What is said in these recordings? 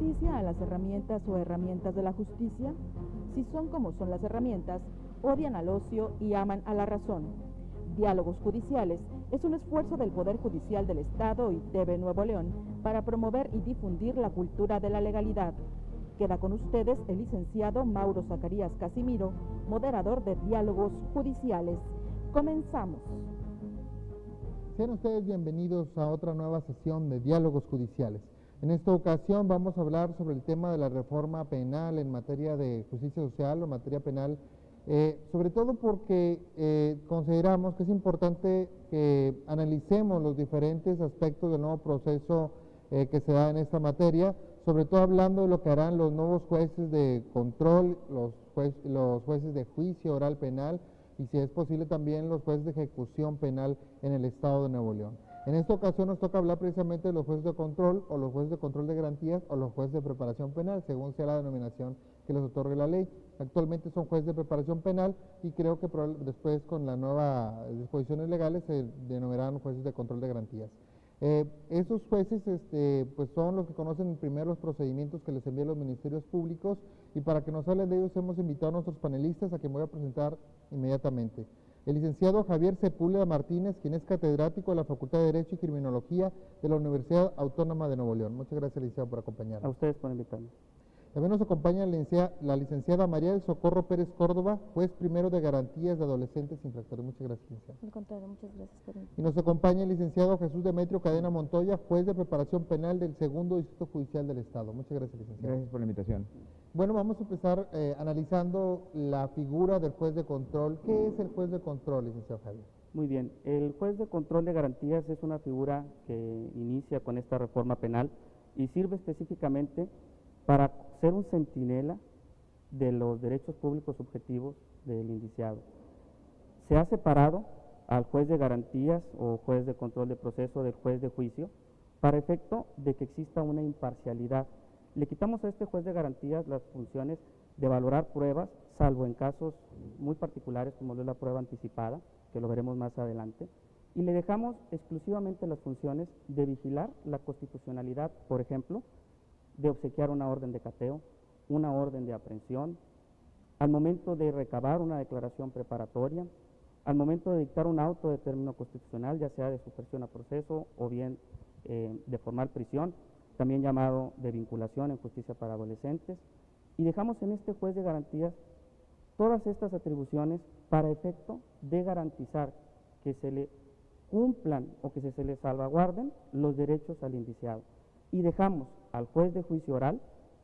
justicia a las herramientas o herramientas de la justicia? Si son como son las herramientas, odian al ocio y aman a la razón. Diálogos Judiciales es un esfuerzo del Poder Judicial del Estado y TV Nuevo León para promover y difundir la cultura de la legalidad. Queda con ustedes el licenciado Mauro Zacarías Casimiro, moderador de Diálogos Judiciales. Comenzamos. Sean ustedes bienvenidos a otra nueva sesión de Diálogos Judiciales. En esta ocasión vamos a hablar sobre el tema de la reforma penal en materia de justicia social o materia penal, sobre todo porque consideramos que es importante que analicemos los diferentes aspectos del nuevo proceso que se da en esta materia, sobre todo hablando de lo que harán los nuevos jueces de control, los jueces de juicio oral penal y, si es posible, también los jueces de ejecución penal en el Estado de Nuevo León. En esta ocasión nos toca hablar precisamente de los jueces de control o los jueces de control de garantías o los jueces de preparación penal, según sea la denominación que les otorgue la ley. Actualmente son jueces de preparación penal y creo que después, con las nuevas disposiciones legales, se denominarán jueces de control de garantías. Esos jueces pues son los que conocen primero los procedimientos que les envían los ministerios públicos, y para que nos hablen de ellos hemos invitado a nuestros panelistas, a quien voy a presentar inmediatamente. El licenciado Javier Sepúlveda Martínez, quien es catedrático de la Facultad de Derecho y Criminología de la Universidad Autónoma de Nuevo León. Muchas gracias, licenciado, por acompañarnos. A ustedes por invitarme. También nos acompaña la licenciada María del Socorro Pérez Córdoba, juez primero de garantías de adolescentes infractores. Muchas gracias, licenciada. Al contrario, muchas gracias por invitarme. Y nos acompaña el licenciado Jesús Demetrio Cadena Montoya, juez de preparación penal del Segundo Distrito Judicial del Estado. Muchas gracias, licenciado. Gracias por la invitación. Bueno, vamos a empezar analizando la figura del juez de control. ¿Qué es el juez de control, licenciado Javier? Muy bien, el juez de control de garantías es una figura que inicia con esta reforma penal y sirve específicamente para ser un centinela de los derechos públicos subjetivos del indiciado. Se ha separado al juez de garantías o juez de control de proceso del juez de juicio para efecto de que exista una imparcialidad. Le quitamos a este juez de garantías las funciones de valorar pruebas, salvo en casos muy particulares como es la prueba anticipada, que lo veremos más adelante, y le dejamos exclusivamente las funciones de vigilar la constitucionalidad, por ejemplo, de obsequiar una orden de cateo, una orden de aprehensión, al momento de recabar una declaración preparatoria, al momento de dictar un auto de término constitucional, ya sea de supresión a proceso o bien de formal prisión, también llamado de vinculación en justicia para adolescentes, y dejamos en este juez de garantías todas estas atribuciones para efecto de garantizar que se le cumplan o que se le salvaguarden los derechos al indiciado. Y dejamos al juez de juicio oral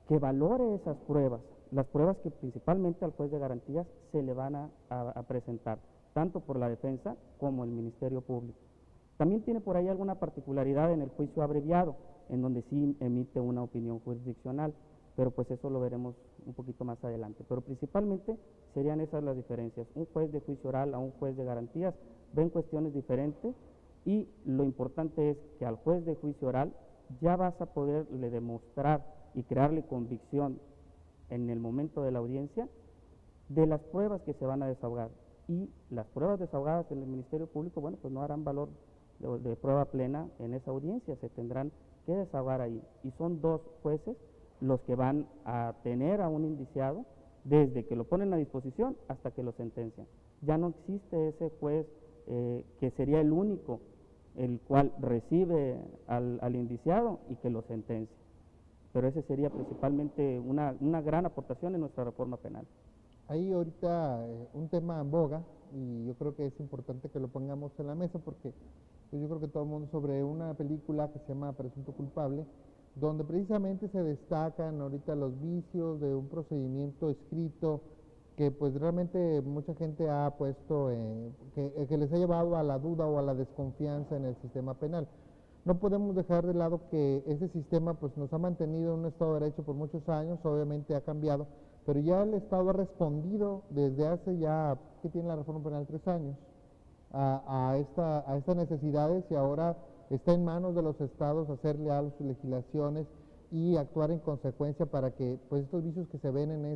que valore esas pruebas, las pruebas que principalmente al juez de garantías se le van a presentar, tanto por la defensa como el Ministerio Público. También tiene por ahí alguna particularidad en el juicio abreviado, en donde sí emite una opinión jurisdiccional, pero pues eso lo veremos un poquito más adelante. Pero principalmente serían esas las diferencias. Un juez de juicio oral a un juez de garantías ven cuestiones diferentes, y lo importante es que al juez de juicio oral ya vas a poderle demostrar y crearle convicción en el momento de la audiencia de las pruebas que se van a desahogar. Y las pruebas desahogadas en el Ministerio Público, bueno, pues no harán valor de prueba plena en esa audiencia, se tendrán que desahogar ahí. Y son dos jueces los que van a tener a un indiciado desde que lo ponen a disposición hasta que lo sentencian. Ya no existe ese juez que sería el único el cual recibe al indiciado y que lo sentencia. Pero ese sería principalmente una gran aportación en nuestra reforma penal. Hay ahorita un tema en boga, y yo creo que es importante que lo pongamos en la mesa porque pues yo creo que todo el mundo, sobre una película que se llama Presunto Culpable, donde precisamente se destacan ahorita los vicios de un procedimiento escrito que pues realmente mucha gente ha puesto, que les ha llevado a la duda o a la desconfianza en el sistema penal. No podemos dejar de lado que ese sistema pues nos ha mantenido en un Estado de Derecho por muchos años, obviamente ha cambiado, pero ya el Estado ha respondido desde hace ya, ¿qué tiene la reforma penal? 3 años, a estas necesidades, y ahora está en manos de los estados hacer leal sus legislaciones y actuar en consecuencia para que pues estos vicios que se ven en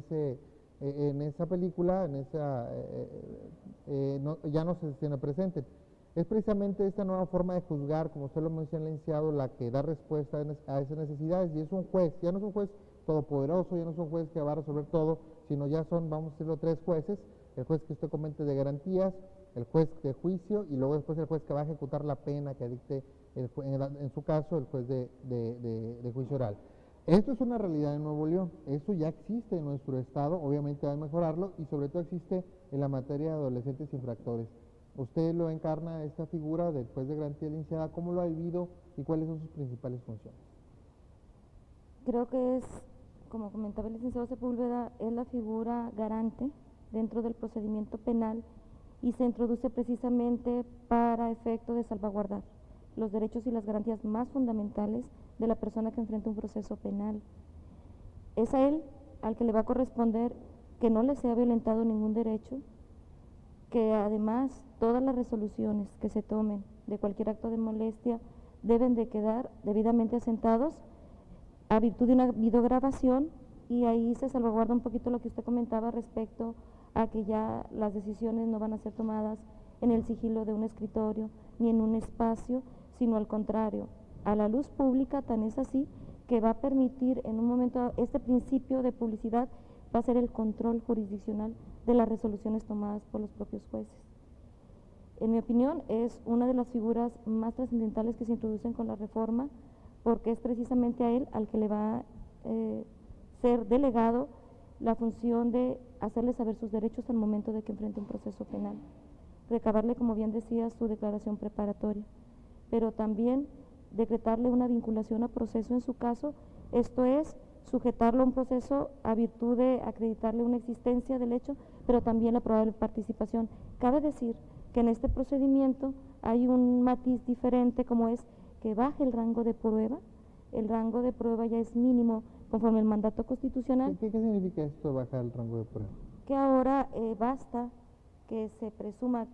esa película, ya no se presenten. Es precisamente esta nueva forma de juzgar, como usted lo menciona, licenciado, la que da respuesta a esas necesidades, y es un juez, ya no es un juez todopoderoso, ya no es un juez que va a resolver todo, sino ya son, vamos a decirlo, 3 jueces, el juez que usted comente de garantías, el juez de juicio y luego después el juez que va a ejecutar la pena que dicte, en su caso, el juez de juicio oral. Esto es una realidad en Nuevo León, eso ya existe en nuestro estado, obviamente va a mejorarlo y sobre todo existe en la materia de adolescentes infractores. Usted lo encarna esta figura del juez de garantía licenciada, ¿cómo lo ha vivido y cuáles son sus principales funciones? Creo que es, como comentaba el licenciado Sepúlveda, es la figura garante dentro del procedimiento penal y se introduce precisamente para efecto de salvaguardar los derechos y las garantías más fundamentales de la persona que enfrenta un proceso penal. Es a él al que le va a corresponder que no le sea violentado ningún derecho, que además todas las resoluciones que se tomen de cualquier acto de molestia deben de quedar debidamente asentados a virtud de una videograbación, y ahí se salvaguarda un poquito lo que usted comentaba respecto a que ya las decisiones no van a ser tomadas en el sigilo de un escritorio ni en un espacio, sino al contrario, a la luz pública. Tan es así que va a permitir en un momento, este principio de publicidad va a ser el control jurisdiccional de las resoluciones tomadas por los propios jueces. En mi opinión, es una de las figuras más trascendentales que se introducen con la reforma, porque es precisamente a él al que le va a ser delegado la función de hacerle saber sus derechos al momento de que enfrente un proceso penal, recabarle, como bien decía, su declaración preparatoria, pero también decretarle una vinculación a proceso en su caso, esto es, sujetarlo a un proceso a virtud de acreditarle una existencia del hecho, pero también la probable participación. Cabe decir que en este procedimiento hay un matiz diferente, como es que baje el rango de prueba. El rango de prueba ya es mínimo conforme al mandato constitucional. ¿Qué significa esto, bajar el rango de prueba? Que ahora basta que se presuma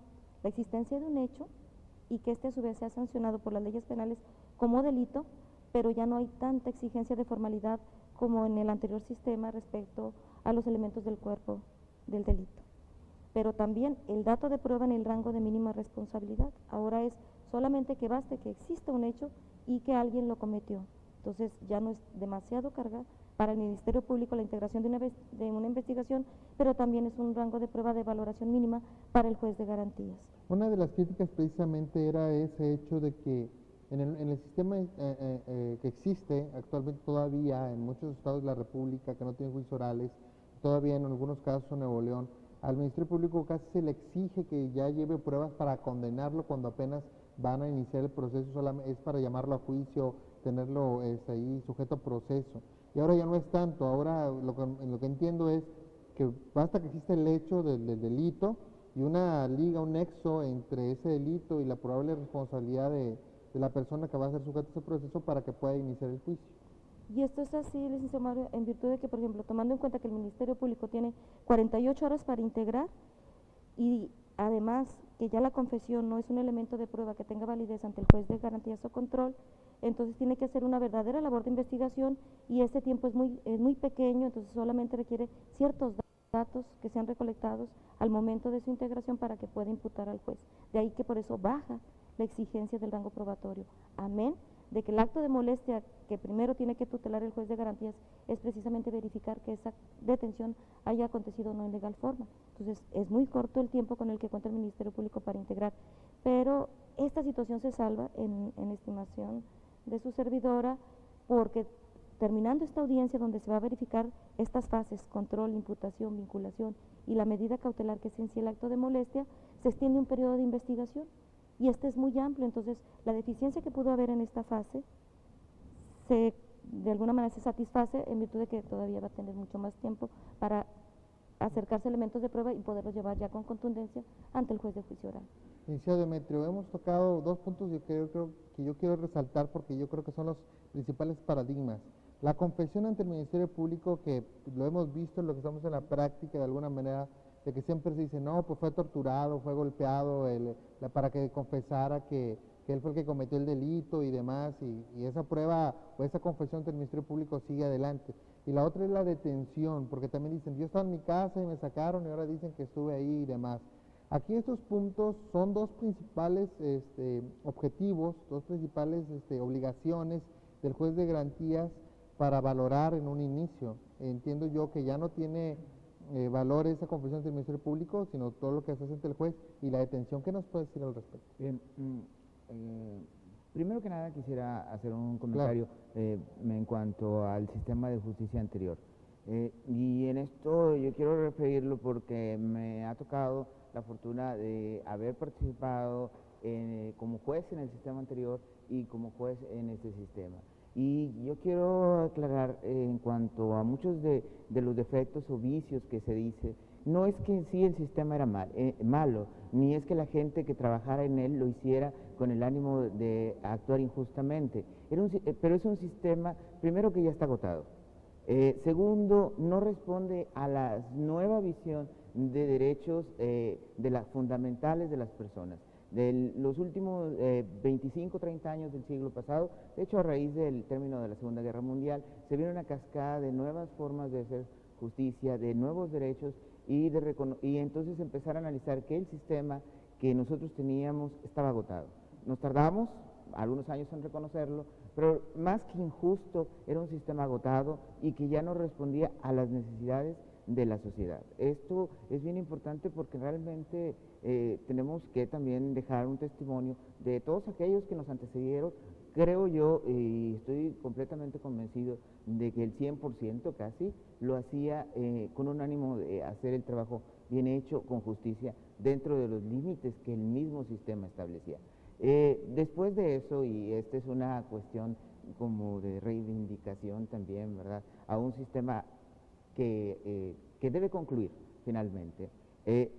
la existencia de un hecho y que este a su vez sea sancionado por las leyes penales como delito, pero ya no hay tanta exigencia de formalidad como en el anterior sistema respecto a los elementos del cuerpo del delito. Pero también el dato de prueba en el rango de mínima responsabilidad. Ahora es solamente que baste que exista un hecho y que alguien lo cometió. Entonces ya no es demasiado carga para el Ministerio Público la integración de una investigación, pero también es un rango de prueba de valoración mínima para el juez de garantías. Una de las críticas precisamente era ese hecho de que en el sistema que existe actualmente todavía en muchos estados de la República que no tienen juicios orales, todavía en algunos casos en Nuevo León, al Ministerio Público casi se le exige que ya lleve pruebas para condenarlo cuando apenas van a iniciar el proceso, solamente es para llamarlo a juicio, tenerlo ahí sujeto a proceso. Y ahora ya no es tanto, ahora lo que entiendo es que basta que exista el hecho del delito y una liga, un nexo entre ese delito y la probable responsabilidad de la persona que va a ser sujeta a ese proceso para que pueda iniciar el juicio. Y esto es así, licenciado Mario, en virtud de que, por ejemplo, tomando en cuenta que el Ministerio Público tiene 48 horas para integrar y además que ya la confesión no es un elemento de prueba que tenga validez ante el juez de garantías o control, entonces tiene que hacer una verdadera labor de investigación y ese tiempo es muy pequeño, entonces solamente requiere ciertos datos que sean recolectados al momento de su integración para que pueda imputar al juez. De ahí que por eso baja la exigencia del rango probatorio, amén de que el acto de molestia que primero tiene que tutelar el juez de garantías es precisamente verificar que esa detención haya acontecido no en legal forma. Entonces es muy corto el tiempo con el que cuenta el Ministerio Público para integrar, pero esta situación se salva en estimación de su servidora, porque terminando esta audiencia donde se va a verificar estas fases, control, imputación, vinculación y la medida cautelar que es en sí el acto de molestia, se extiende un periodo de investigación y este es muy amplio. Entonces la deficiencia que pudo haber en esta fase de alguna manera se satisface en virtud de que todavía va a tener mucho más tiempo para acercarse a elementos de prueba y poderlos llevar ya con contundencia ante el juez de juicio oral. Licenciado Demetrio, hemos tocado 2 puntos que yo quiero resaltar porque yo creo que son los principales paradigmas. La confesión ante el Ministerio Público, que lo hemos visto, lo que estamos en la práctica de alguna manera, de que siempre se dice, no, pues fue torturado, fue golpeado, para que confesara que él fue el que cometió el delito y demás, y esa prueba o esa confesión ante el Ministerio Público sigue adelante. Y la otra es la detención, porque también dicen, yo estaba en mi casa y me sacaron y ahora dicen que estuve ahí y demás. Aquí estos puntos son dos principales objetivos, dos principales obligaciones del juez de garantías para valorar en un inicio. Entiendo yo que ya no tiene valor esa confesión del Ministerio Público, sino todo lo que se hace ante el juez y la detención. ¿Qué nos puede decir al respecto? Bien, primero que nada quisiera hacer un comentario en cuanto al sistema de justicia anterior. Y en esto yo quiero referirlo porque me ha tocado la fortuna de haber participado como juez en el sistema anterior y como juez en este sistema. Y yo quiero aclarar en cuanto a muchos de los defectos o vicios que se dice, no es que en sí el sistema era malo, ni es que la gente que trabajara en él lo hiciera con el ánimo de actuar injustamente, pero es un sistema, primero, que ya está agotado. Segundo, no responde a la nueva visión de derechos fundamentales de las personas. De los últimos 25, 30 años del siglo pasado, de hecho a raíz del término de la Segunda Guerra Mundial, se vino una cascada de nuevas formas de hacer justicia, de nuevos derechos, y entonces empezar a analizar que el sistema que nosotros teníamos estaba agotado. Nos tardamos algunos años en reconocerlo, pero más que injusto, era un sistema agotado y que ya no respondía a las necesidades de la sociedad. Esto es bien importante porque realmente tenemos que también dejar un testimonio de todos aquellos que nos antecedieron. Creo yo, y estoy completamente convencido de que el 100% casi lo hacía con un ánimo de hacer el trabajo bien hecho, con justicia, dentro de los límites que el mismo sistema establecía. Después de eso, y esta es una cuestión como de reivindicación también, ¿verdad?, a un sistema que debe concluir finalmente.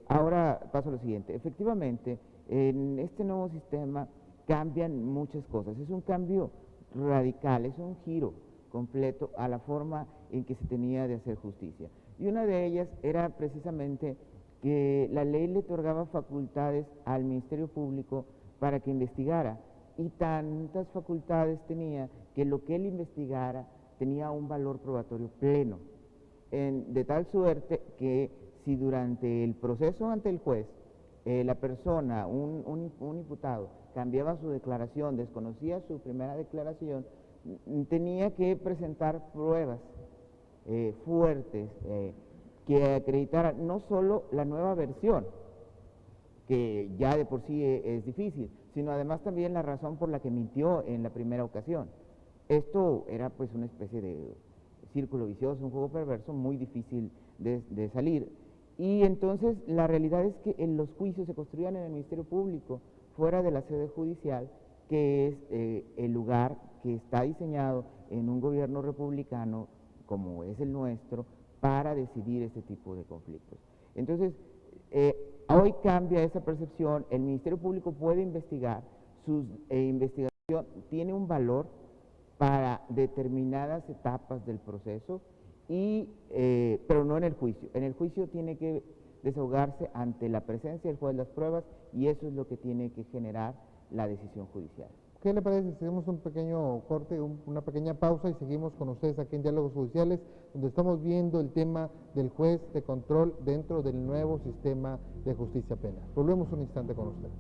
Ahora paso a lo siguiente. Efectivamente, en este nuevo sistema cambian muchas cosas. Es un cambio radical, es un giro completo a la forma en que se tenía de hacer justicia. Y una de ellas era precisamente que la ley le otorgaba facultades al Ministerio Público para que investigara, y tantas facultades tenía que lo que él investigara tenía un valor probatorio pleno, de tal suerte que si durante el proceso ante el juez la persona, un imputado, cambiaba su declaración, desconocía su primera declaración, tenía que presentar pruebas fuertes que acreditaran no solo la nueva versión, que ya de por sí es difícil, sino además también la razón por la que mintió en la primera ocasión. Esto era pues una especie de círculo vicioso, un juego perverso muy difícil de salir. Y entonces la realidad es que los juicios se construían en el Ministerio Público, fuera de la sede judicial, que es el lugar que está diseñado en un gobierno republicano, como es el nuestro, para decidir este tipo de conflictos. Entonces, hoy cambia esa percepción, el Ministerio Público puede investigar, su investigación tiene un valor para determinadas etapas del proceso, pero no en el juicio. En el juicio tiene que desahogarse ante la presencia del juez las pruebas, y eso es lo que tiene que generar la decisión judicial. ¿Qué le parece si hacemos un pequeño corte, una pequeña pausa, y seguimos con ustedes aquí en Diálogos Judiciales, donde estamos viendo el tema del juez de control dentro del nuevo sistema de justicia penal? Volvemos un instante con ustedes.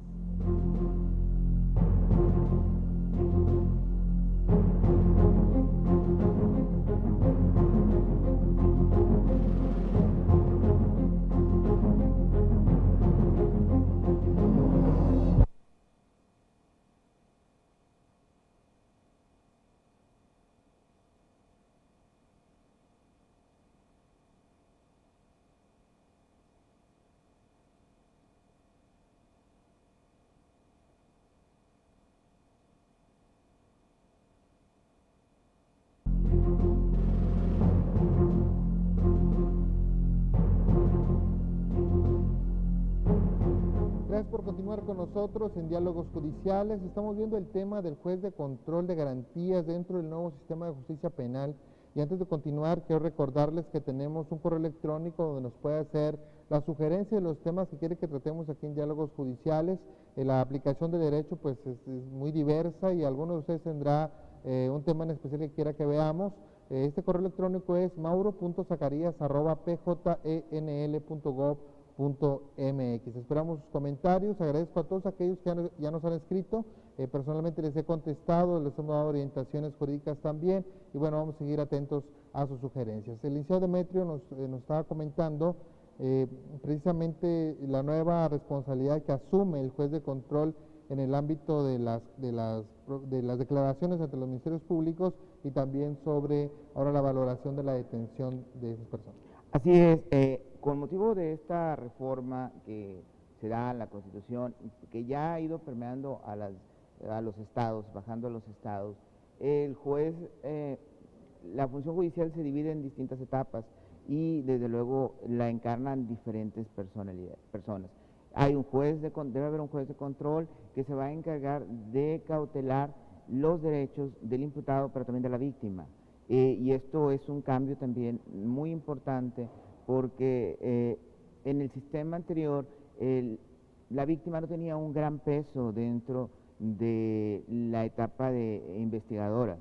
Gracias por continuar con nosotros en Diálogos Judiciales. Estamos viendo el tema del juez de control de garantías dentro del nuevo sistema de justicia penal. Y antes de continuar, quiero recordarles que tenemos un correo electrónico donde nos puede hacer la sugerencia de los temas que quiere que tratemos aquí en Diálogos Judiciales. La aplicación de derecho pues es muy diversa, y alguno de ustedes tendrá un tema en especial que quiera que veamos. Este correo electrónico es mauro.zacarias@pjenl.gov.mx. Esperamos sus comentarios, agradezco a todos aquellos que ya nos han escrito, personalmente les he contestado, les hemos dado orientaciones jurídicas también, y bueno, vamos a seguir atentos a sus sugerencias. El licenciado Demetrio nos estaba comentando precisamente la nueva responsabilidad que asume el juez de control en el ámbito de las declaraciones ante los ministerios públicos y también sobre ahora la valoración de la detención de esas personas. Así es, con motivo de esta reforma que se da en la Constitución, que ya ha ido permeando a los estados, bajando a los estados, el juez, la función judicial se divide en distintas etapas y desde luego la encarnan diferentes personas. Debe haber un juez de control que se va a encargar de cautelar los derechos del imputado, pero también de la víctima. Y esto es un cambio también muy importante porque en el sistema anterior la víctima no tenía un gran peso dentro de la etapa de investigadora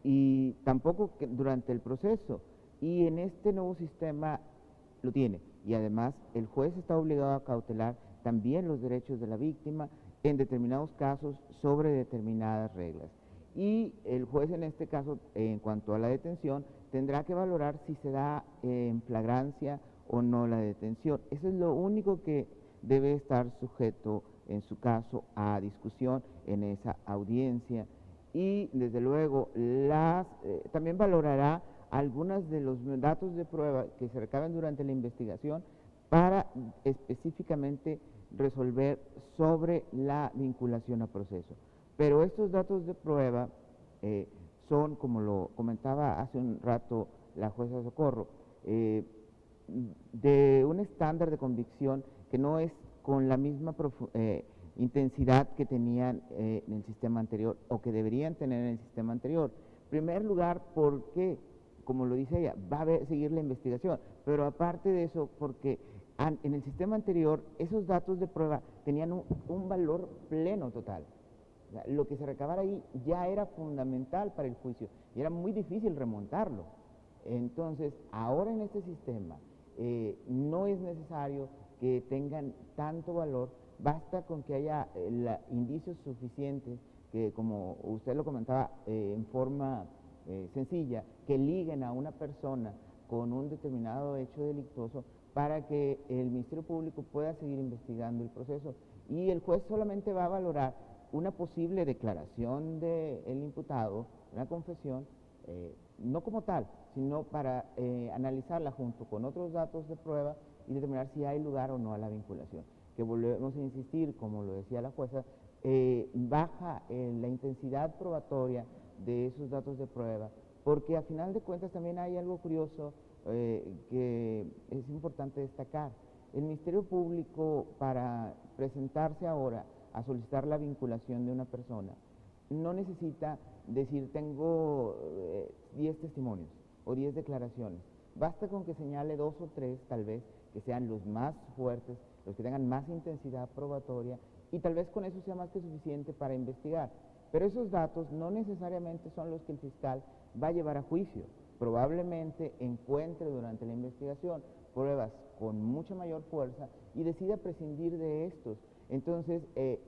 y tampoco durante el proceso. Y en este nuevo sistema lo tiene. Y además el juez está obligado a cautelar también los derechos de la víctima en determinados casos sobre determinadas reglas. Y el juez en este caso, en cuanto a la detención, tendrá que valorar si se da en flagrancia o no la detención. Eso es lo único que debe estar sujeto, en su caso, a discusión en esa audiencia. Y desde luego, también valorará algunos de los datos de prueba que se recaban durante la investigación para específicamente resolver sobre la vinculación a proceso. Pero estos datos de prueba son, como lo comentaba hace un rato la jueza Socorro, de un estándar de convicción que no es con la misma intensidad que tenían en el sistema anterior o que deberían tener en el sistema anterior. En primer lugar, porque, como lo dice ella, va a seguir la investigación, pero aparte de eso, porque en el sistema anterior esos datos de prueba tenían un valor pleno total. O sea, lo que se recabara ahí ya era fundamental para el juicio y era muy difícil remontarlo. Entonces, ahora en este sistema no es necesario que tengan tanto valor, basta con que haya indicios suficientes que, como usted lo comentaba en forma sencilla, que liguen a una persona con un determinado hecho delictuoso para que el Ministerio Público pueda seguir investigando el proceso. Y el juez solamente va a valorar una posible declaración del imputado, una confesión, no como tal, sino para analizarla junto con otros datos de prueba y determinar si hay lugar o no a la vinculación. Que volvemos a insistir, como lo decía la jueza, baja la intensidad probatoria de esos datos de prueba, porque a final de cuentas también hay algo curioso que es importante destacar. El Ministerio Público, para presentarse ahora a solicitar la vinculación de una persona, no necesita decir tengo 10 testimonios o 10 declaraciones. Basta con que señale 2 o 3, tal vez, que sean los más fuertes, los que tengan más intensidad probatoria, y tal vez con eso sea más que suficiente para investigar. Pero esos datos no necesariamente son los que el fiscal va a llevar a juicio. Probablemente encuentre durante la investigación pruebas con mucha mayor fuerza y decida prescindir de estos. Entonces,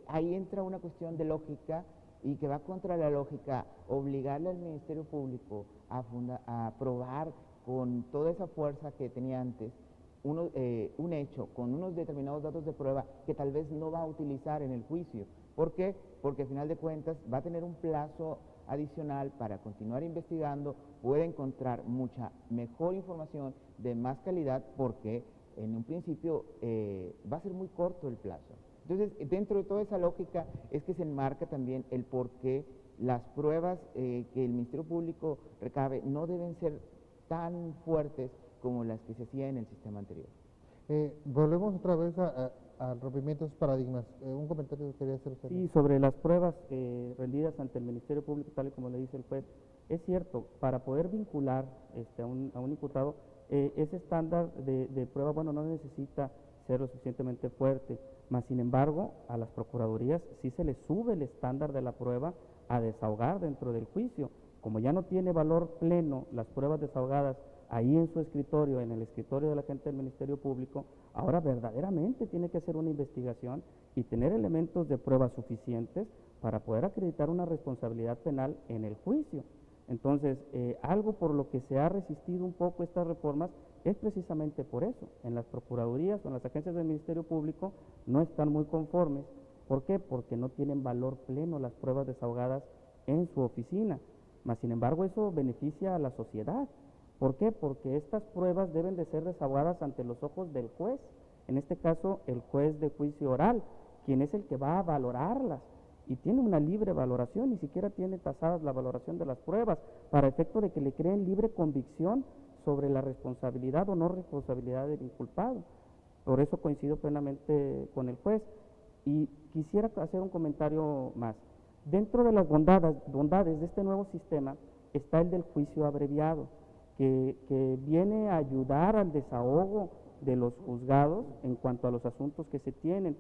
ahí entra una cuestión de lógica y que va contra la lógica obligarle al Ministerio Público a probar con toda esa fuerza que tenía antes un hecho con unos determinados datos de prueba que tal vez no va a utilizar en el juicio. ¿Por qué? Porque al final de cuentas va a tener un plazo adicional para continuar investigando, puede encontrar mucha mejor información de más calidad porque en un principio va a ser muy corto el plazo. Entonces, dentro de toda esa lógica es que se enmarca también el por qué las pruebas que el Ministerio Público recabe no deben ser tan fuertes como las que se hacía en el sistema anterior. Volvemos otra vez al rompimiento de esos paradigmas. Un comentario que quería hacer usted. Sí, sobre las pruebas rendidas ante el Ministerio Público, tal y como le dice el juez, es cierto, para poder vincular a un imputado, ese estándar de prueba, bueno, no necesita ser lo suficientemente fuerte, mas sin embargo, a las procuradurías sí se les sube el estándar de la prueba a desahogar dentro del juicio. Como ya no tiene valor pleno las pruebas desahogadas ahí en su escritorio, en el escritorio de la gente del Ministerio Público, ahora verdaderamente tiene que hacer una investigación y tener elementos de prueba suficientes para poder acreditar una responsabilidad penal en el juicio. Entonces, algo por lo que se ha resistido un poco estas reformas es precisamente por eso. En las procuradurías o en las agencias del Ministerio Público no están muy conformes. ¿Por qué? Porque no tienen valor pleno las pruebas desahogadas en su oficina. Mas, sin embargo, eso beneficia a la sociedad. ¿Por qué? Porque estas pruebas deben de ser desahogadas ante los ojos del juez, en este caso el juez de juicio oral, quien es el que va a valorarlas y tiene una libre valoración, ni siquiera tiene tasadas la valoración de las pruebas, para efecto de que le creen libre convicción sobre la responsabilidad o no responsabilidad del inculpado. Por eso coincido plenamente con el juez. Y quisiera hacer un comentario más. Dentro de las bondades de este nuevo sistema está el del juicio abreviado, que viene a ayudar al desahogo de los juzgados en cuanto a los asuntos que se tienen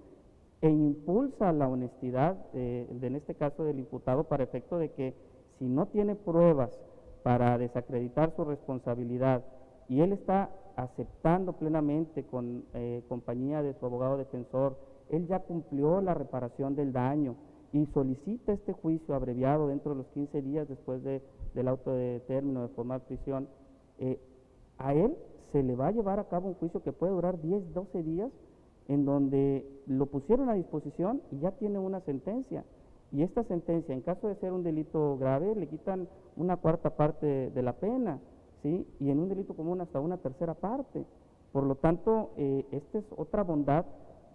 e impulsa la honestidad, en este caso del imputado, para efecto de que si no tiene pruebas para desacreditar su responsabilidad y él está aceptando plenamente con compañía de su abogado defensor, él ya cumplió la reparación del daño y solicita este juicio abreviado dentro de los 15 días después del auto de término de formal prisión, a él se le va a llevar a cabo un juicio que puede durar 10, 12 días, en donde lo pusieron a disposición y ya tiene una sentencia. Y esta sentencia, en caso de ser un delito grave, le quitan una cuarta parte de la pena, ¿sí? Y en un delito común hasta una tercera parte. Por lo tanto, esta es otra bondad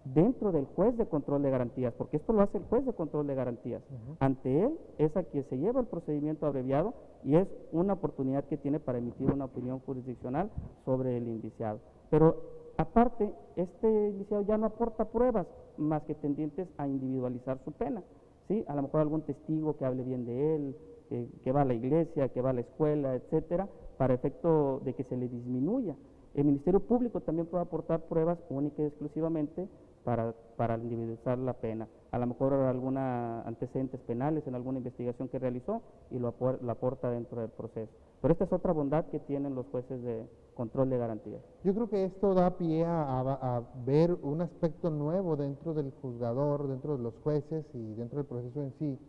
dentro del juez de control de garantías, porque esto lo hace el juez de control de garantías. Ante él es a quien se lleva el procedimiento abreviado y es una oportunidad que tiene para emitir una opinión jurisdiccional sobre el indiciado. Pero aparte, este indiciado ya no aporta pruebas más que tendientes a individualizar su pena, ¿sí? A lo mejor algún testigo que hable bien de él, que va a la iglesia, que va a la escuela, etcétera, para efecto de que se le disminuya. El Ministerio Público también puede aportar pruebas únicas y exclusivamente para individualizar la pena. A lo mejor alguna antecedentes penales en alguna investigación que realizó y lo aporta dentro del proceso. Pero esta es otra bondad que tienen los jueces de control de garantías. Yo creo que esto da pie a ver un aspecto nuevo dentro del juzgador, dentro de los jueces y dentro del proceso en sí,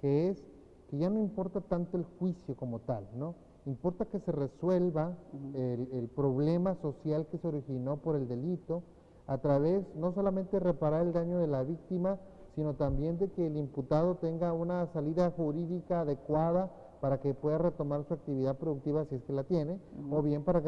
que es que ya no importa tanto el juicio como tal, ¿no? Importa que se resuelva el problema social que se originó por el delito a través no solamente de reparar el daño de la víctima, sino también de que el imputado tenga una salida jurídica adecuada para que pueda retomar su actividad productiva si es que la tiene, o bien para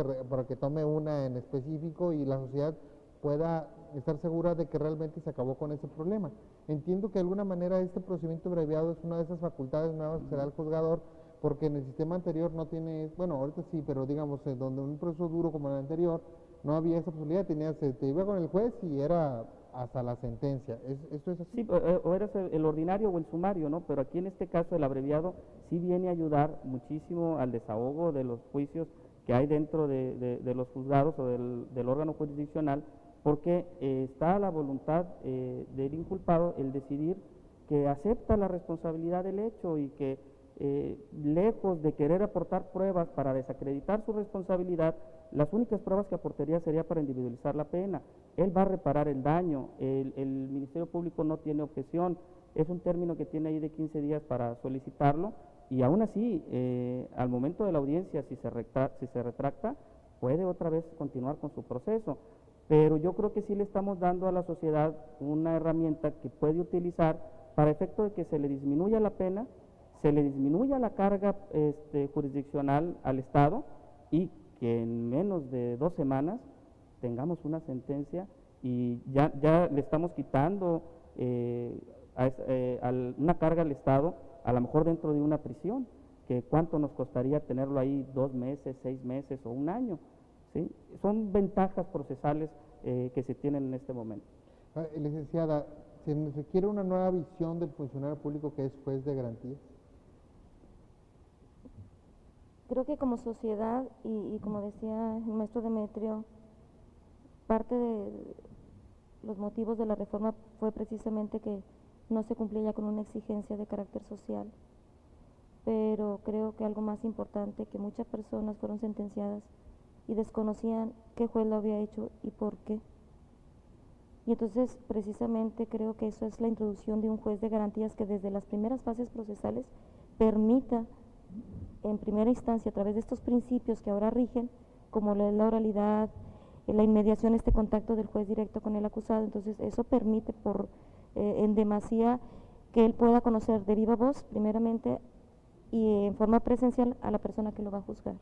que tome una en específico y la sociedad pueda estar segura de que realmente se acabó con ese problema. Entiendo que de alguna manera este procedimiento abreviado es una de esas facultades nuevas que se da al juzgador, porque en el sistema anterior no tiene, bueno, ahorita sí, pero digamos, donde un proceso duro como el anterior, no había esa posibilidad, te iba con el juez y era hasta la sentencia. ¿Esto es así? Sí, o eres el ordinario o el sumario, ¿no? Pero aquí en este caso el abreviado sí viene a ayudar muchísimo al desahogo de los juicios que hay dentro de los juzgados o del órgano jurisdiccional, porque está a la voluntad del inculpado el decidir que acepta la responsabilidad del hecho y que lejos de querer aportar pruebas para desacreditar su responsabilidad, las únicas pruebas que aportaría sería para individualizar la pena. Él va a reparar el daño, el Ministerio Público no tiene objeción, es un término que tiene ahí de 15 días para solicitarlo y aún así, al momento de la audiencia, si se retracta, puede otra vez continuar con su proceso. Pero yo creo que sí le estamos dando a la sociedad una herramienta que puede utilizar para efecto de que se le disminuya la pena, se le disminuya la carga jurisdiccional al Estado y que en menos de 2 semanas tengamos una sentencia y ya le estamos quitando una carga al Estado, a lo mejor dentro de una prisión, que cuánto nos costaría tenerlo ahí 2 meses, 6 meses o 1 año, ¿sí? Son ventajas procesales que se tienen en este momento. Licenciada, ¿se requiere una nueva visión del funcionario público que es juez de garantías? Creo que como sociedad, y como decía el maestro Demetrio, parte de los motivos de la reforma fue precisamente que no se cumplía ya con una exigencia de carácter social, pero creo que algo más importante, que muchas personas fueron sentenciadas y desconocían qué juez lo había hecho y por qué. Y entonces, precisamente, creo que eso es la introducción de un juez de garantías que desde las primeras fases procesales permita, en primera instancia, a través de estos principios que ahora rigen, como la oralidad, la inmediación, este contacto del juez directo con el acusado, entonces eso permite en demasía que él pueda conocer de viva voz, primeramente, y en forma presencial a la persona que lo va a juzgar.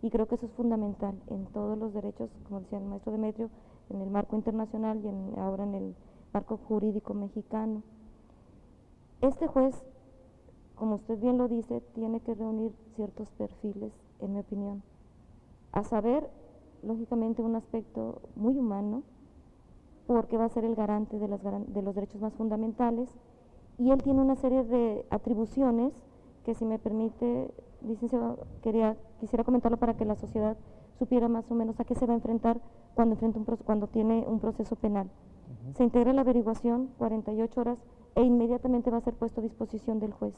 Y creo que eso es fundamental en todos los derechos, como decía el maestro Demetrio, en el marco internacional y ahora en el marco jurídico mexicano. Este juez, como usted bien lo dice, tiene que reunir ciertos perfiles, en mi opinión, a saber, lógicamente, un aspecto muy humano, porque va a ser el garante de los derechos más fundamentales, y él tiene una serie de atribuciones que, si me permite, licenciado, quisiera comentarlo para que la sociedad supiera más o menos a qué se va a enfrentar cuando tiene un proceso penal. Se integra la averiguación, 48 horas, e inmediatamente va a ser puesto a disposición del juez.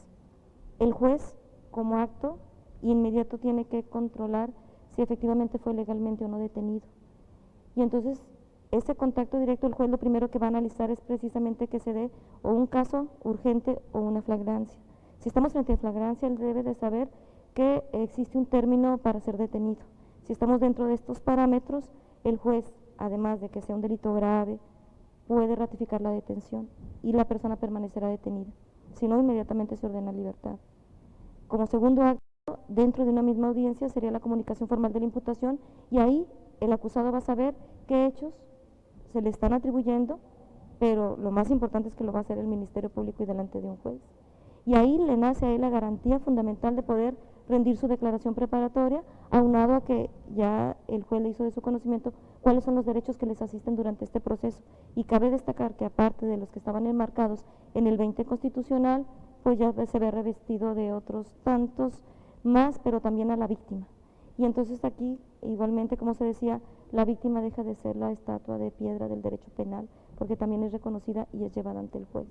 El juez, como acto inmediato, tiene que controlar si efectivamente fue legalmente o no detenido. Y entonces, ese contacto directo, el juez lo primero que va a analizar es precisamente que se dé o un caso urgente o una flagrancia. Si estamos frente a flagrancia, él debe de saber que existe un término para ser detenido. Si estamos dentro de estos parámetros, el juez, además de que sea un delito grave, puede ratificar la detención y la persona permanecerá detenida. Si no, inmediatamente se ordena libertad. Como segundo acto, dentro de una misma audiencia sería la comunicación formal de la imputación, y ahí el acusado va a saber qué hechos se le están atribuyendo, pero lo más importante es que lo va a hacer el Ministerio Público y delante de un juez. Y ahí le nace a él la garantía fundamental de poder rendir su declaración preparatoria, aunado a que ya el juez le hizo de su conocimiento cuáles son los derechos que les asisten durante este proceso. Y cabe destacar que, aparte de los que estaban enmarcados en el 20 constitucional, pues ya se ve revestido de otros tantos más, pero también a la víctima. Y entonces aquí, igualmente, como se decía, la víctima deja de ser la estatua de piedra del derecho penal, porque también es reconocida y es llevada ante el juez.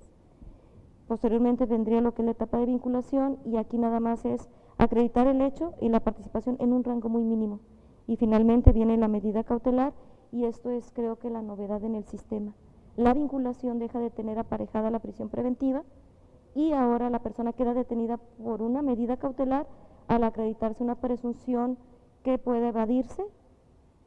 Posteriormente vendría lo que es la etapa de vinculación, y aquí nada más es acreditar el hecho y la participación en un rango muy mínimo. Y finalmente viene la medida cautelar, y esto es, creo que, la novedad en el sistema. La vinculación deja de tener aparejada la prisión preventiva, y ahora la persona queda detenida por una medida cautelar al acreditarse una presunción que puede evadirse,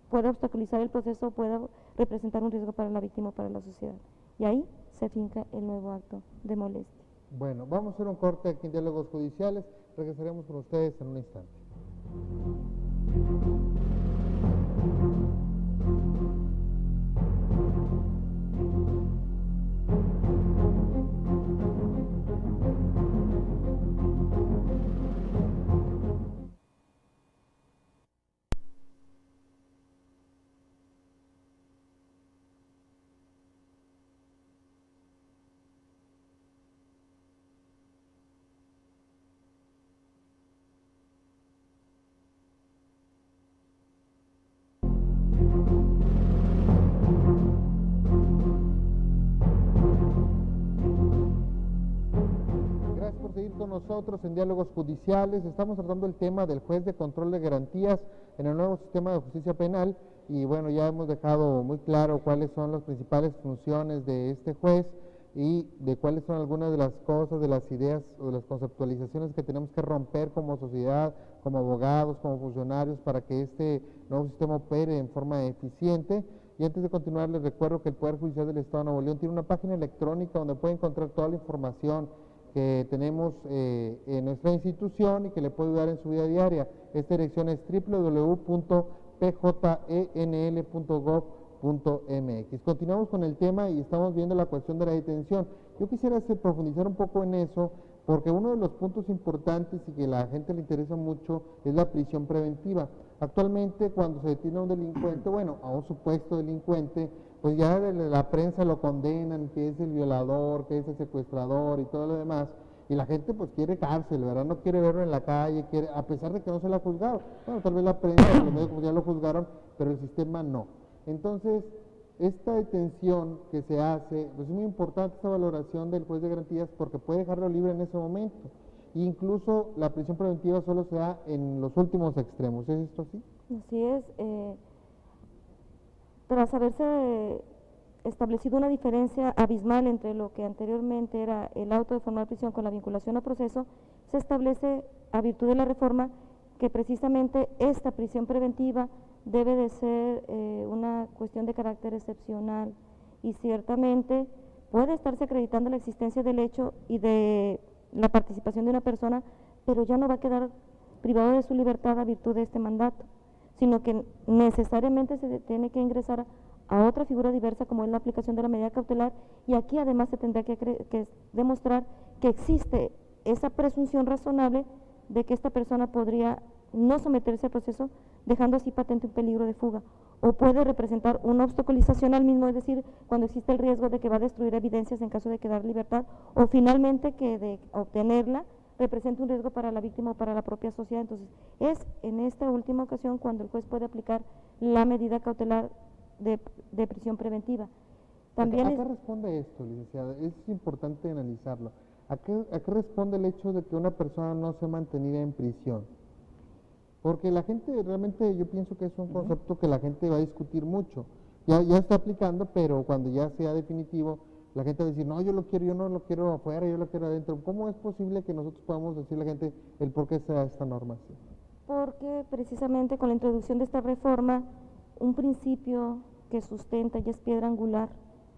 puede obstaculizar el proceso, puede representar un riesgo para la víctima o para la sociedad. Y ahí se finca el nuevo acto de molestia. Bueno, vamos a hacer un corte aquí en Diálogos Judiciales. Regresaremos con ustedes en un instante. Seguir con nosotros en Diálogos Judiciales. Estamos tratando el tema del juez de control de garantías en el nuevo sistema de justicia penal, y bueno, ya hemos dejado muy claro cuáles son las principales funciones de este juez y de cuáles son algunas de las cosas, de las ideas o de las conceptualizaciones que tenemos que romper como sociedad, como abogados, como funcionarios, para que este nuevo sistema opere en forma eficiente. Y antes de continuar, les recuerdo que el Poder Judicial del Estado de Nuevo León tiene una página electrónica donde puede encontrar toda la información que tenemos en nuestra institución y que le puede ayudar en su vida diaria. Esta dirección es www.pjnl.gov.mx. Continuamos con el tema y estamos viendo la cuestión de la detención. Yo quisiera profundizar un poco en eso, porque uno de los puntos importantes y que a la gente le interesa mucho es la prisión preventiva. Actualmente, cuando se detiene a un delincuente, bueno, a un supuesto delincuente, pues ya la prensa lo condenan, que es el violador, que es el secuestrador y todo lo demás, y la gente pues quiere cárcel, ¿verdad? No quiere verlo en la calle, a pesar de que no se le ha juzgado. Bueno, tal vez la prensa, los medios ya lo juzgaron, pero el sistema no. Entonces, esta detención que se hace, pues es muy importante esta valoración del juez de garantías, porque puede dejarlo libre en ese momento. Incluso la prisión preventiva solo se da en los últimos extremos. ¿Es esto así? Así es. Tras haberse establecido una diferencia abismal entre lo que anteriormente era el auto de formal prisión con la vinculación a proceso, se establece, a virtud de la reforma, que precisamente esta prisión preventiva debe de ser una cuestión de carácter excepcional y ciertamente puede estarse acreditando la existencia del hecho y de la participación de una persona, pero ya no va a quedar privado de su libertad a virtud de este mandato, sino que necesariamente se tiene que ingresar a otra figura diversa como es la aplicación de la medida cautelar, y aquí además se tendrá que demostrar que existe esa presunción razonable de que esta persona podría no someterse al proceso, dejando así patente un peligro de fuga, o puede representar una obstaculización al mismo, es decir, cuando existe el riesgo de que va a destruir evidencias en caso de quedar libertad, o finalmente que de obtenerla representa un riesgo para la víctima o para la propia sociedad. Entonces, es en esta última ocasión cuando el juez puede aplicar la medida cautelar de prisión preventiva. También ¿A qué responde esto, licenciada? Es importante analizarlo. ¿A qué responde el hecho de que una persona no sea mantenida en prisión? Porque la gente realmente, yo pienso que es un concepto que la gente va a discutir mucho. Ya está aplicando, pero cuando ya sea definitivo, la gente va a decir, no, yo no lo quiero afuera, yo lo quiero adentro. ¿Cómo es posible que nosotros podamos decirle a la gente el por qué sea esta norma así? Porque precisamente con la introducción de esta reforma, un principio que sustenta y es piedra angular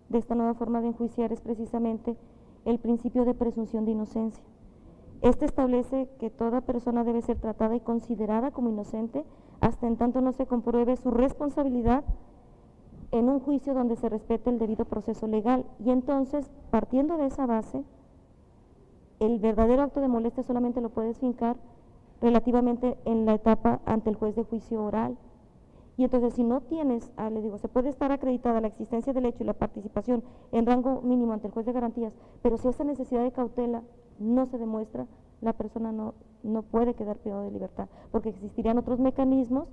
de esta nueva forma de enjuiciar es precisamente el principio de presunción de inocencia. Este establece que toda persona debe ser tratada y considerada como inocente hasta en tanto no se compruebe su responsabilidad en un juicio donde se respete el debido proceso legal. Y entonces, partiendo de esa base, el verdadero acto de molestia solamente lo puedes fincar relativamente en la etapa ante el juez de juicio oral. Y entonces, si no tienes, le digo, se puede estar acreditada la existencia del hecho y la participación en rango mínimo ante el juez de garantías, pero si esa necesidad de cautela no se demuestra, la persona no puede quedar privada de libertad, porque existirían otros mecanismos.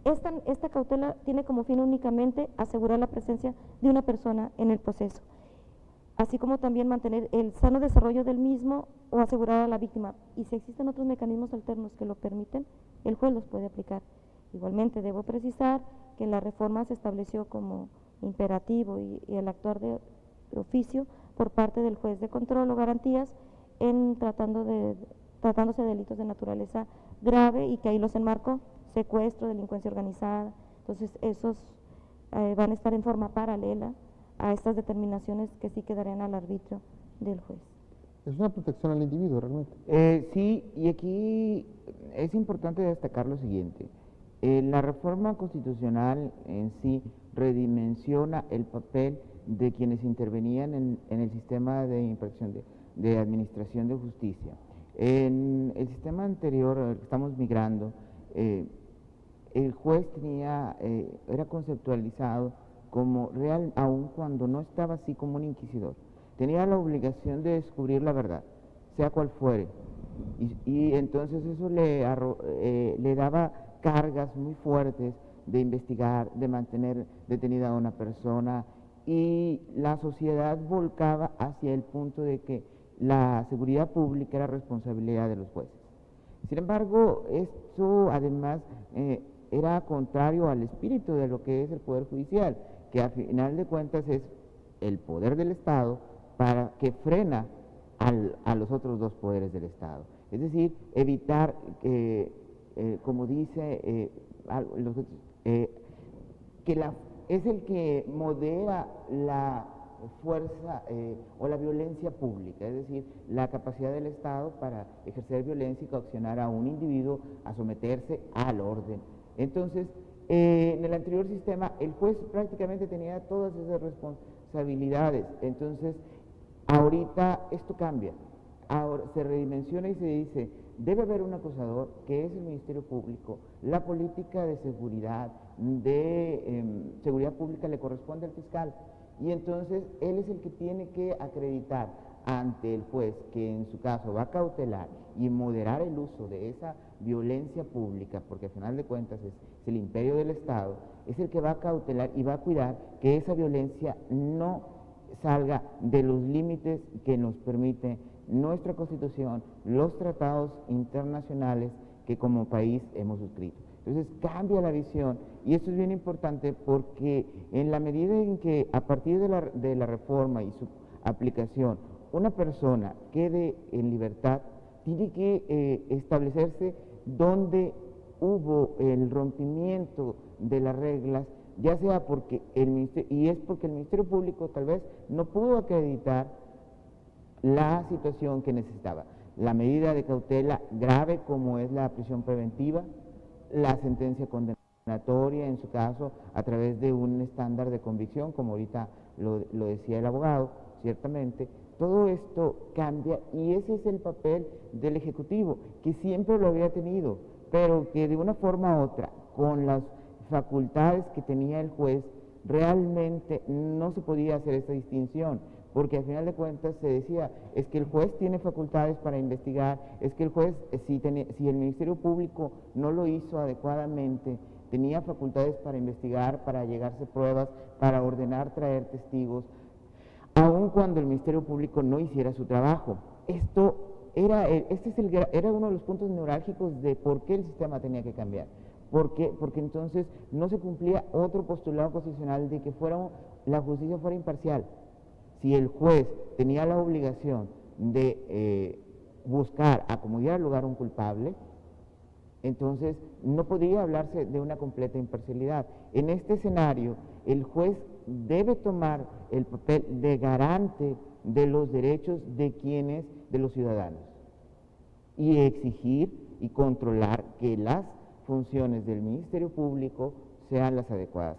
Esta cautela tiene como fin únicamente asegurar la presencia de una persona en el proceso, así como también mantener el sano desarrollo del mismo o asegurar a la víctima. Y si existen otros mecanismos alternos que lo permiten, el juez los puede aplicar. Igualmente debo precisar que en la reforma se estableció como imperativo y el actuar de oficio por parte del juez de control o garantías en tratándose de delitos de naturaleza grave, y que ahí los enmarco: secuestro, delincuencia organizada. Entonces esos van a estar en forma paralela a estas determinaciones que sí quedarían al arbitrio del juez. Es una protección al individuo realmente. Sí, y aquí es importante destacar lo siguiente. La reforma constitucional en sí redimensiona el papel de quienes intervenían en el sistema de de administración de justicia. En el sistema anterior, al que estamos migrando, el juez era conceptualizado como real, aun cuando no estaba así como un inquisidor. Tenía la obligación de descubrir la verdad, sea cual fuere, y entonces eso le daba cargas muy fuertes de investigar, de mantener detenida a una persona, y la sociedad volcaba hacia el punto de que la seguridad pública era responsabilidad de los jueces. Sin embargo, esto además era contrario al espíritu de lo que es el Poder Judicial, que a final de cuentas es el poder del Estado para que frena a los otros dos poderes del Estado. Es decir, evitar que, como dice, es el que modera la fuerza o la violencia pública, es decir, la capacidad del Estado para ejercer violencia y coaccionar a un individuo a someterse al orden. Entonces, en el anterior sistema, el juez prácticamente tenía todas esas responsabilidades. Entonces, ahorita esto cambia. Ahora se redimensiona y se dice, debe haber un acusador, que es el Ministerio Público. La política de seguridad pública le corresponde al fiscal. Y entonces, él es el que tiene que acreditar ante el juez que en su caso va a cautelar y moderar el uso de esa violencia pública, porque al final de cuentas es el imperio del Estado, es el que va a cautelar y va a cuidar que esa violencia no salga de los límites que nos permite nuestra Constitución, los tratados internacionales que como país hemos suscrito. Entonces cambia la visión, y esto es bien importante porque en la medida en que a partir de la reforma y su aplicación una persona quede en libertad, tiene que establecerse donde hubo el rompimiento de las reglas, ya sea porque el Ministerio Público tal vez no pudo acreditar la situación que necesitaba. La medida de cautela grave como es la prisión preventiva, la sentencia condenatoria en su caso a través de un estándar de convicción, como ahorita lo decía el abogado, ciertamente, todo esto cambia y ese es el papel del Ejecutivo, que siempre lo había tenido, pero que de una forma u otra, con las facultades que tenía el juez, realmente no se podía hacer esta distinción, porque al final de cuentas se decía, es que el juez tiene facultades para investigar, es que el juez, si el Ministerio Público no lo hizo adecuadamente, tenía facultades para investigar, para llegarse pruebas, para ordenar traer testigos, aun cuando el Ministerio Público no hiciera su trabajo. Era uno de los puntos neurálgicos de por qué el sistema tenía que cambiar. ¿Por qué? Porque entonces no se cumplía otro postulado constitucional de que la justicia fuera imparcial. Si el juez tenía la obligación de buscar a como diera lugar un culpable, entonces no podía hablarse de una completa imparcialidad. En este escenario, el juez debe tomar el papel de garante de los derechos de los ciudadanos, y exigir y controlar que las funciones del Ministerio Público sean las adecuadas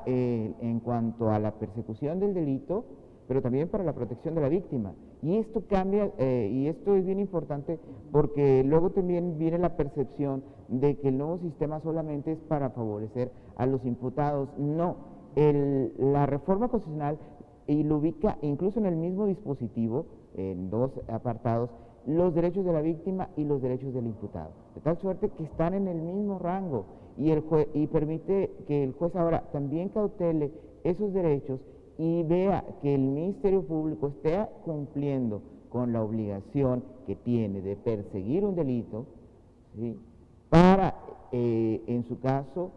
en cuanto a la persecución del delito, pero también para la protección de la víctima. Y esto cambia, y esto es bien importante porque luego también viene la percepción de que el nuevo sistema solamente es para favorecer a los imputados. No, la reforma constitucional y lo ubica incluso en el mismo dispositivo, en dos apartados, los derechos de la víctima y los derechos del imputado, de tal suerte que están en el mismo rango, y permite que el juez ahora también cautele esos derechos y vea que el Ministerio Público esté cumpliendo con la obligación que tiene de perseguir un delito, ¿sí?, para, en su caso,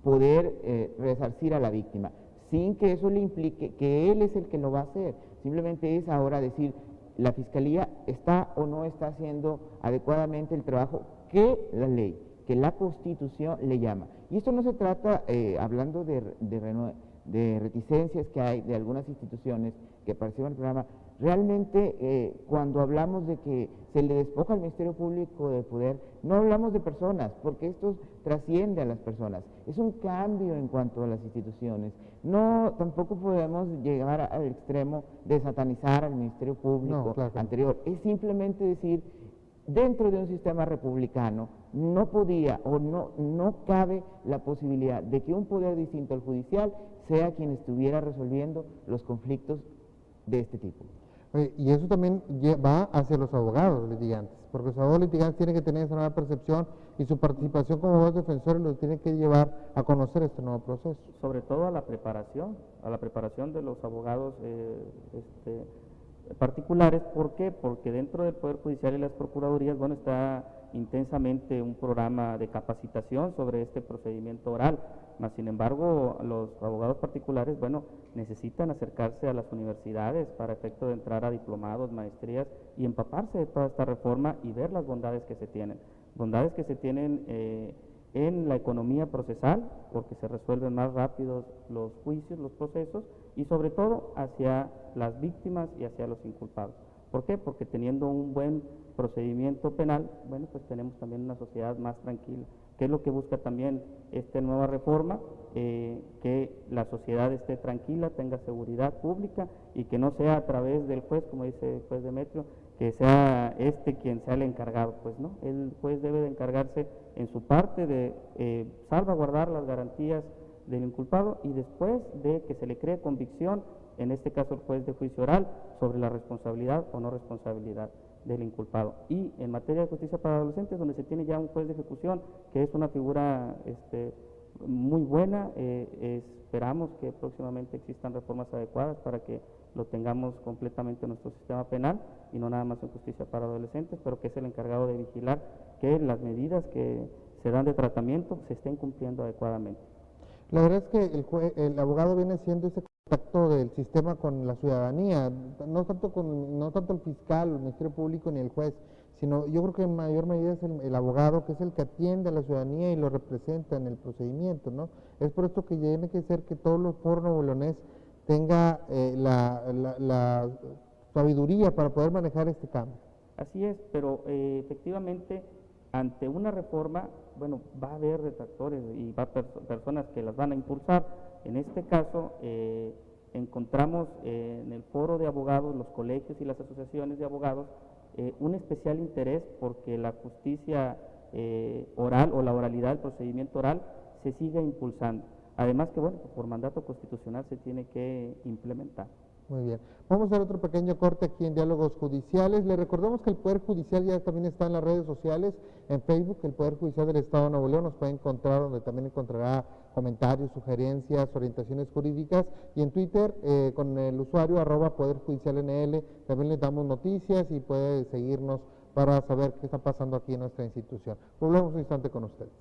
poder resarcir a la víctima, sin que eso le implique que él es el que lo va a hacer. Simplemente es ahora decir, la Fiscalía está o no está haciendo adecuadamente el trabajo que la ley, que la Constitución le llama. Y esto no se trata, hablando de reticencias que hay de algunas instituciones que participan en el programa, realmente cuando hablamos de que se le despoja al Ministerio Público de poder, no hablamos de personas, porque esto trasciende a las personas, es un cambio en cuanto a las instituciones. No, tampoco podemos llegar al extremo de satanizar al Ministerio Público No, claro. anterior, es simplemente decir, dentro de un sistema republicano no podía o no cabe la posibilidad de que un poder distinto al judicial sea quien estuviera resolviendo los conflictos de este tipo. Y eso también va hacia los abogados litigantes, porque los abogados litigantes tienen que tener esa nueva percepción y su participación como abogados defensores los tiene que llevar a conocer este nuevo proceso. Sobre todo a la preparación de los abogados particulares. ¿Por qué? Porque dentro del Poder Judicial y las Procuradurías, bueno, está intensamente un programa de capacitación sobre este procedimiento oral, mas sin embargo los abogados particulares, bueno, necesitan acercarse a las universidades para efecto de entrar a diplomados, maestrías y empaparse de toda esta reforma y ver las bondades que se tienen en la economía procesal, porque se resuelven más rápidos los juicios, los procesos, y sobre todo hacia las víctimas y hacia los inculpados. ¿Por qué? Porque teniendo un buen procedimiento penal, bueno, pues tenemos también una sociedad más tranquila, que es lo que busca también esta nueva reforma, que la sociedad esté tranquila, tenga seguridad pública y que no sea a través del juez, como dice el juez Demetrio, que sea quien sea el encargado. Pues no, el juez debe de encargarse en su parte de salvaguardar las garantías del inculpado y después de que se le cree convicción, en este caso el juez de juicio oral, sobre la responsabilidad o no responsabilidad del inculpado. Y en materia de justicia para adolescentes, donde se tiene ya un juez de ejecución, que es una figura muy buena. Esperamos que próximamente existan reformas adecuadas para que lo tengamos completamente en nuestro sistema penal y no nada más en justicia para adolescentes, pero que es el encargado de vigilar que las medidas que se dan de tratamiento se estén cumpliendo adecuadamente. La verdad es que el abogado viene siendo ese contacto del sistema con la ciudadanía, no tanto el fiscal, el Ministerio Público ni el juez, sino yo creo que en mayor medida es el abogado, que es el que atiende a la ciudadanía y lo representa en el procedimiento, ¿no? Es por esto que tiene que ser que todos los foros nuevo-leonés tenga la sabiduría para poder manejar este cambio. Así es, pero efectivamente ante una reforma, bueno, va a haber detractores y va a haber personas que las van a impulsar. En este caso, encontramos en el foro de abogados, los colegios y las asociaciones de abogados, un especial interés porque la justicia oral o la oralidad del procedimiento oral se siga impulsando. Además que, bueno, por mandato constitucional se tiene que implementar. Muy bien. Vamos a hacer otro pequeño corte aquí en Diálogos Judiciales. Le recordamos que el Poder Judicial ya también está en las redes sociales, en Facebook, el Poder Judicial del Estado de Nuevo León, nos puede encontrar, donde también encontrará comentarios, sugerencias, orientaciones jurídicas, y en Twitter con el usuario @PoderJudicialNL, también le damos noticias y puede seguirnos para saber qué está pasando aquí en nuestra institución. Volvemos un instante con ustedes.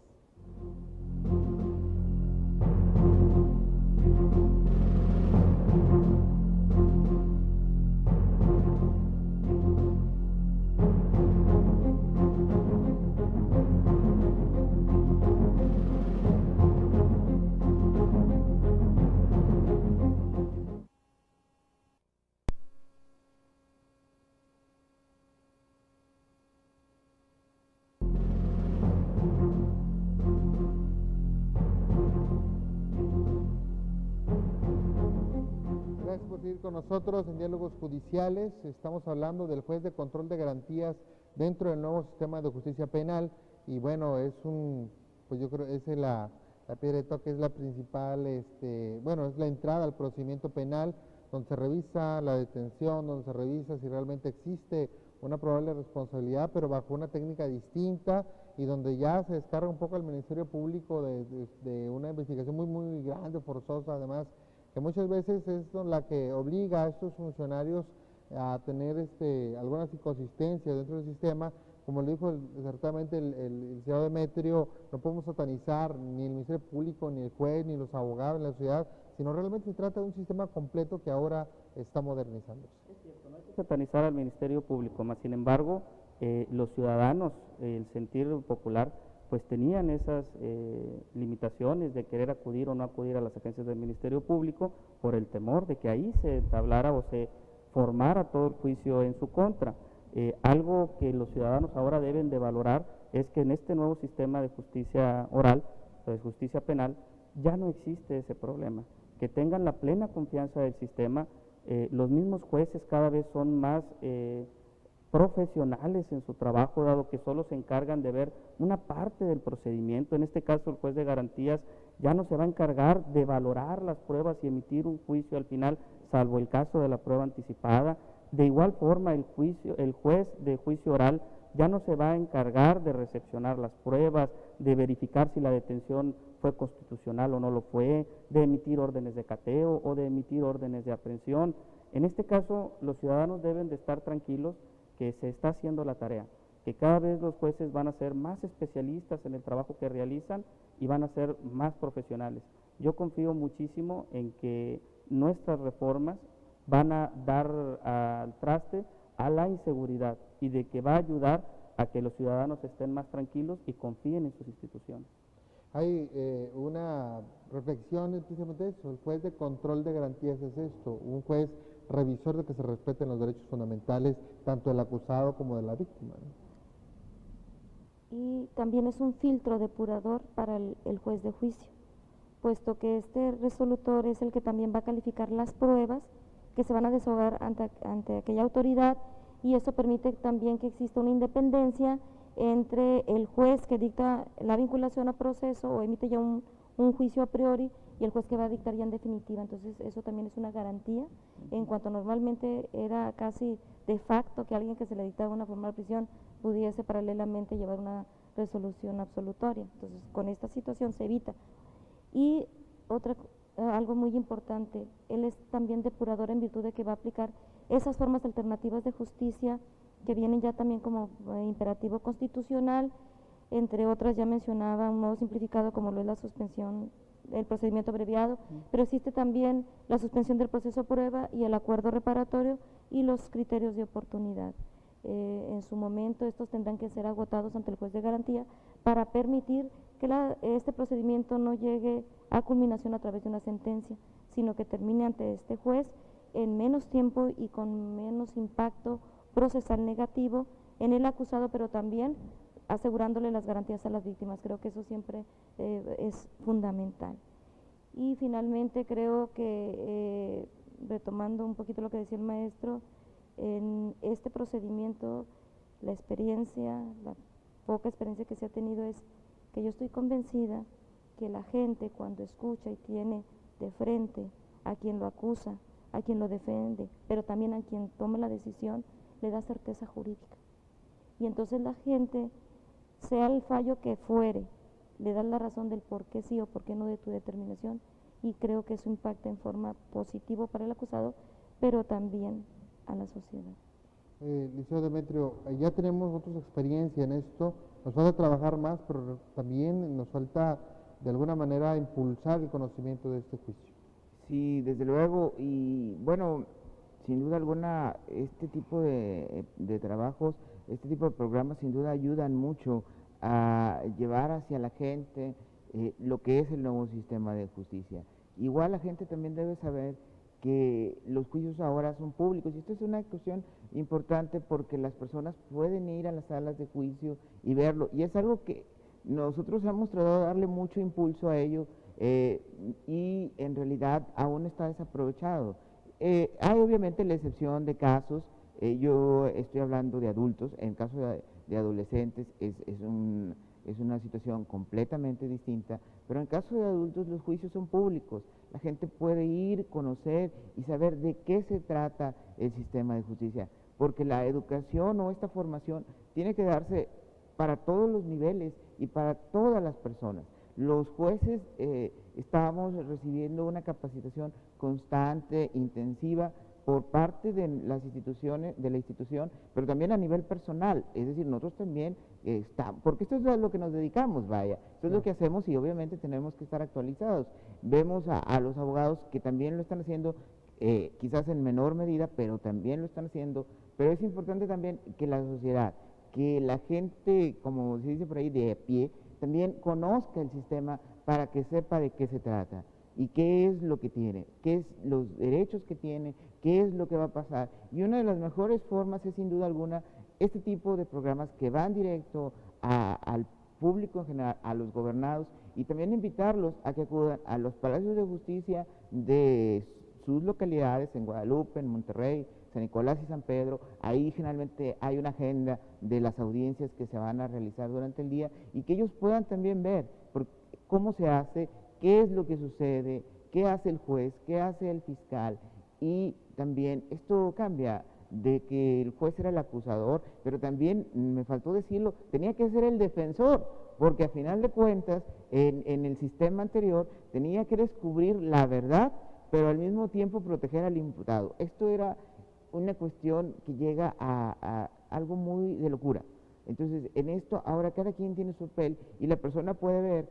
Gracias por seguir con nosotros en Diálogos Judiciales. Estamos hablando del juez de control de garantías dentro del nuevo sistema de justicia penal y bueno, pues yo creo que es la piedra de toque, es la principal, es la entrada al procedimiento penal, donde se revisa la detención, donde se revisa si realmente existe una probable responsabilidad, pero bajo una técnica distinta y donde ya se descarga un poco al Ministerio Público de una investigación muy grande, forzosa, además, que muchas veces es la que obliga a estos funcionarios a tener algunas inconsistencias dentro del sistema. Como le dijo exactamente el licenciado Demetrio, no podemos satanizar ni el Ministerio Público, ni el juez, ni los abogados en la ciudad, sino realmente se trata de un sistema completo que ahora está modernizándose. Es cierto, no hay que satanizar al Ministerio Público, más sin embargo, los ciudadanos, el sentir popular, pues tenían esas limitaciones de querer acudir o no acudir a las agencias del Ministerio Público por el temor de que ahí se entablara o se formara todo el juicio en su contra. Algo que los ciudadanos ahora deben de valorar es que en este nuevo sistema de justicia oral, o de justicia penal, ya no existe ese problema, que tengan la plena confianza del sistema. Los mismos jueces cada vez son más profesionales en su trabajo, dado que solo se encargan de ver una parte del procedimiento. En este caso, el juez de garantías ya no se va a encargar de valorar las pruebas y emitir un juicio al final, salvo el caso de la prueba anticipada. De igual forma, el juez de juicio oral ya no se va a encargar de recepcionar las pruebas, de verificar si la detención fue constitucional o no lo fue, de emitir órdenes de cateo o de emitir órdenes de aprehensión. En este caso, los ciudadanos deben de estar tranquilos que se está haciendo la tarea, que cada vez los jueces van a ser más especialistas en el trabajo que realizan y van a ser más profesionales. Yo confío muchísimo en que nuestras reformas van a dar al traste a la inseguridad y de que va a ayudar a que los ciudadanos estén más tranquilos y confíen en sus instituciones. Hay una reflexión precisamente de eso, el juez de control de garantías es esto, un juez revisor de que se respeten los derechos fundamentales tanto del acusado como de la víctima, ¿no? Y también es un filtro depurador para el juez de juicio, puesto que este resolutor es el que también va a calificar las pruebas que se van a desahogar ante aquella autoridad, y eso permite también que exista una independencia entre el juez que dicta la vinculación a proceso o emite ya un juicio a priori y el juez que va a dictar ya en definitiva. Entonces eso también es una garantía, en cuanto normalmente era casi de facto que alguien que se le dictaba una formal prisión pudiese paralelamente llevar una resolución absolutoria. Entonces con esta situación se evita. Y algo muy importante, él es también depurador en virtud de que va a aplicar esas formas alternativas de justicia que vienen ya también como imperativo constitucional, entre otras ya mencionaba un modo simplificado como lo es la suspensión del procedimiento abreviado, pero existe también la suspensión del proceso prueba y el acuerdo reparatorio y los criterios de oportunidad. En su momento estos tendrán que ser agotados ante el juez de garantía para permitir que este procedimiento no llegue a culminación a través de una sentencia, sino que termine ante este juez en menos tiempo y con menos impacto procesal negativo en el acusado, pero también asegurándole las garantías a las víctimas. Creo que eso siempre es fundamental. Y finalmente creo que, retomando un poquito lo que decía el maestro, en este procedimiento la experiencia, la poca experiencia que se ha tenido es que yo estoy convencida que la gente cuando escucha y tiene de frente a quien lo acusa, a quien lo defiende, pero también a quien toma la decisión, le da certeza jurídica. Y entonces la gente, sea el fallo que fuere, le da la razón del por qué sí o por qué no de tu determinación, y creo que eso impacta en forma positiva para el acusado, pero también a la sociedad. Liceo Demetrio, ya tenemos nosotros experiencia en esto, nos falta trabajar más, pero también nos falta de alguna manera impulsar el conocimiento de este juicio. Sí, desde luego, y bueno, sin duda alguna, este tipo de trabajos, este tipo de programas sin duda ayudan mucho a llevar hacia la gente lo que es el nuevo sistema de justicia. Igual la gente también debe saber que los juicios ahora son públicos, y esto es una cuestión importante porque las personas pueden ir a las salas de juicio y verlo, y es algo que nosotros hemos tratado de darle mucho impulso a ello, y en realidad aún está desaprovechado. Hay obviamente la excepción de casos, yo estoy hablando de adultos, en caso de adolescentes es una situación completamente distinta, pero en caso de adultos los juicios son públicos, la gente puede ir, conocer y saber de qué se trata el sistema de justicia, porque la educación o esta formación tiene que darse para todos los niveles y para todas las personas. Los jueces estamos recibiendo una capacitación constante, intensiva, por parte de las instituciones, de la institución, pero también a nivel personal, es decir, nosotros también porque esto es a lo que nos dedicamos, vaya, esto es lo que hacemos y obviamente tenemos que estar actualizados. Vemos a los abogados que también lo están haciendo, quizás en menor medida, pero también lo están haciendo, pero es importante también que la sociedad, que la gente, como se dice por ahí, de a pie, también conozca el sistema para que sepa de qué se trata y qué es lo que tiene, qué es los derechos que tiene, qué es lo que va a pasar. Y una de las mejores formas es sin duda alguna este tipo de programas que van directo al público en general, a los gobernados, y también invitarlos a que acudan a los palacios de justicia de sus localidades, en Guadalupe, en Monterrey, San Nicolás y San Pedro. Ahí generalmente hay una agenda de las audiencias que se van a realizar durante el día y que ellos puedan también ver cómo se hace, qué es lo que sucede, qué hace el juez, qué hace el fiscal, y también esto cambia de que el juez era el acusador, pero también, me faltó decirlo, tenía que ser el defensor, porque a final de cuentas, en el sistema anterior, tenía que descubrir la verdad, pero al mismo tiempo proteger al imputado. Esto era una cuestión que llega a algo muy de locura. Entonces, en esto, ahora cada quien tiene su papel, y la persona puede ver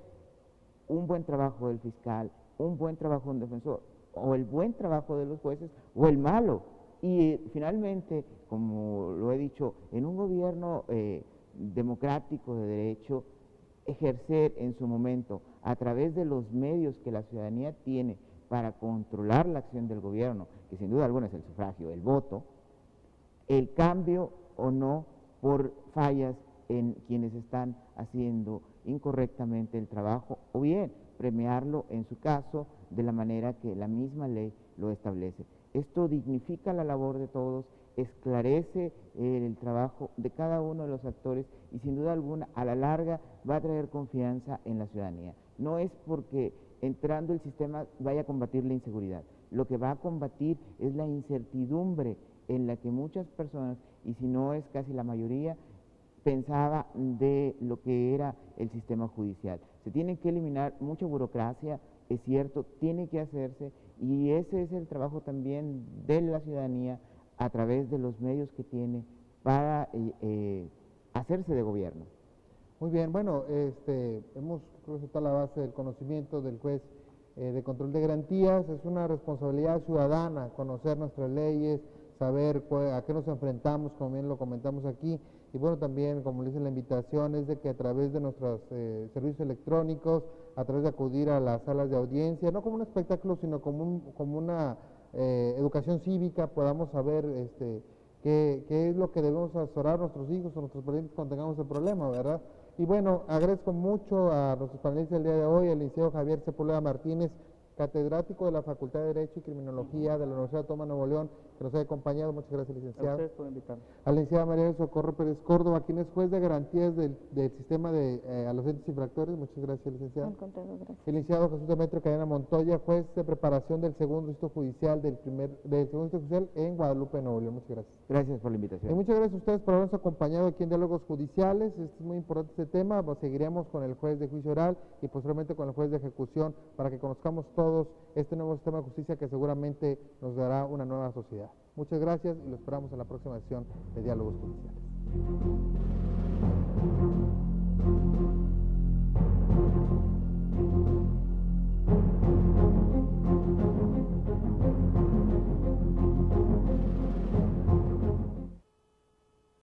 un buen trabajo del fiscal, un buen trabajo de un defensor, o el buen trabajo de los jueces, o el malo. Y finalmente, como lo he dicho, en un gobierno democrático de derecho, ejercer en su momento, a través de los medios que la ciudadanía tiene para controlar la acción del gobierno, que sin duda alguna es el sufragio, el voto, el cambio o no por fallas en quienes están haciendo incorrectamente el trabajo, o bien premiarlo en su caso de la manera que la misma ley lo establece. Esto dignifica la labor de todos, esclarece el trabajo de cada uno de los actores y sin duda alguna a la larga va a traer confianza en la ciudadanía. No es porque entrando el sistema vaya a combatir la inseguridad, lo que va a combatir es la incertidumbre en la que muchas personas, y si no es casi la mayoría, pensaba de lo que era el sistema judicial. Se tiene que eliminar mucha burocracia, es cierto, tiene que hacerse, y ese es el trabajo también de la ciudadanía a través de los medios que tiene para hacerse de gobierno. Muy bien, bueno, hemos presentado la base del conocimiento del juez de control de garantías. Es una responsabilidad ciudadana conocer nuestras leyes, saber a qué nos enfrentamos, como bien lo comentamos aquí, y bueno, también, como le dice la invitación, es de que a través de nuestros servicios electrónicos, a través de acudir a las salas de audiencia, no como un espectáculo, sino como una educación cívica, podamos saber qué es lo que debemos asesorar a nuestros hijos o nuestros parientes cuando tengamos el problema, ¿verdad? Y bueno, agradezco mucho a nuestros panelistas del día de hoy, al licenciado Javier Sepúlveda Martínez, catedrático de la Facultad de Derecho y Criminología de la Universidad Autónoma de Nuevo León, que nos haya acompañado. Muchas gracias, licenciado. A ustedes por invitarme. A la licenciada María del Socorro Pérez Córdoba, quien es juez de garantías del sistema de a los entes infractores. Muchas gracias, licenciado. Al contrario, gracias. El licenciado Jesús Demetrio Cadena Montoya, juez de preparación del segundo distrito judicial del segundo distrito judicial en Guadalupe, Nuevo León. Muchas gracias. Gracias por la Y invitación. muchas gracias a ustedes por habernos acompañado aquí en Diálogos Judiciales. Es muy importante este tema. Seguiremos con el juez de juicio oral y posteriormente con el juez de ejecución para que conozcamos todos este nuevo sistema de justicia que seguramente nos dará una nueva sociedad. Muchas gracias y lo esperamos en la próxima sesión de Diálogos Judiciales.